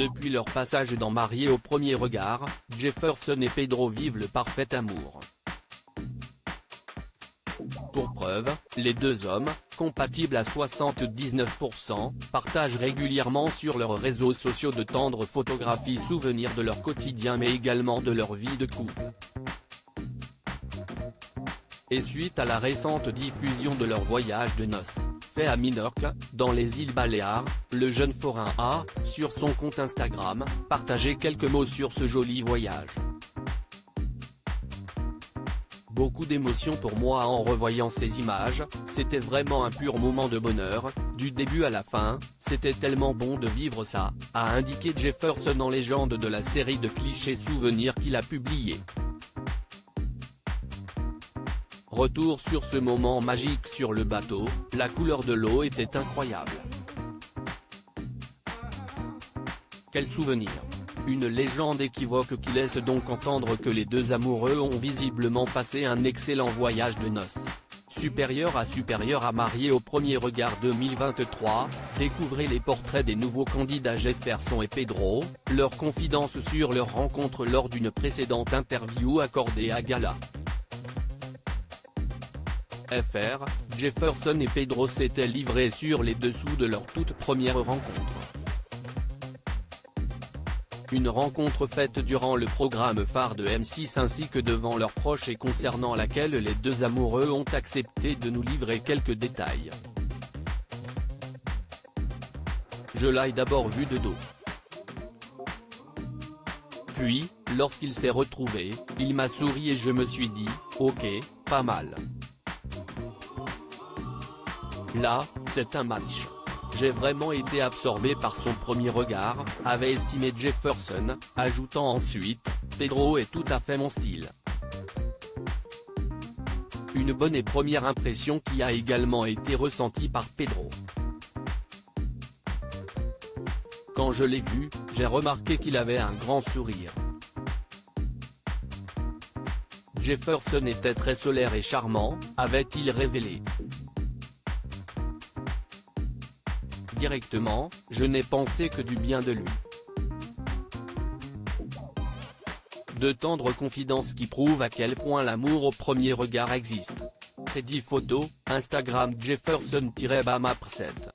Depuis leur passage dans Mariés au premier regard, Jefferson et Pedro vivent le parfait amour. Pour preuve, les deux hommes, compatibles à 79%, partagent régulièrement sur leurs réseaux sociaux de tendres photographies souvenirs de leur quotidien mais également de leur vie de couple. Et suite à la récente diffusion de leur voyage de noces, fait à Minorque, dans les îles Baléares, le jeune forain a, sur son compte Instagram, partagé quelques mots sur ce joli voyage. Beaucoup d'émotions pour moi en revoyant ces images, c'était vraiment un pur moment de bonheur, du début à la fin, c'était tellement bon de vivre ça, a indiqué Jefferson en légende de la série de clichés souvenirs qu'il a publié. Retour sur ce moment magique sur le bateau, la couleur de l'eau était incroyable. Quel souvenir! Une légende équivoque qui laisse donc entendre que les deux amoureux ont visiblement passé un excellent voyage de noces. Supérieur à Mariés au premier regard 2023, découvrez les portraits des nouveaux candidats Jefferson et Pedro, leurs confidences sur leur rencontre lors d'une précédente interview accordée à Gala. Fr, Jefferson et Pedro s'étaient livrés sur les dessous de leur toute première rencontre. Une rencontre faite durant le programme phare de M6 ainsi que devant leurs proches et concernant laquelle les deux amoureux ont accepté de nous livrer quelques détails. Je l'ai d'abord vu de dos. Puis, lorsqu'il s'est retrouvé, il m'a souri et je me suis dit, ok, pas mal. Là, c'est un match. J'ai vraiment été absorbé par son premier regard, avait estimé Jefferson, ajoutant ensuite, Pedro est tout à fait mon style. Une bonne et première impression qui a également été ressentie par Pedro. Quand je l'ai vu, j'ai remarqué qu'il avait un grand sourire. Jefferson était très solaire et charmant, avait-il révélé. Directement, je n'ai pensé que du bien de lui. De tendres confidences qui prouvent à quel point l'amour au premier regard existe. Crédit photo, Instagram Jefferson-Bamapr7.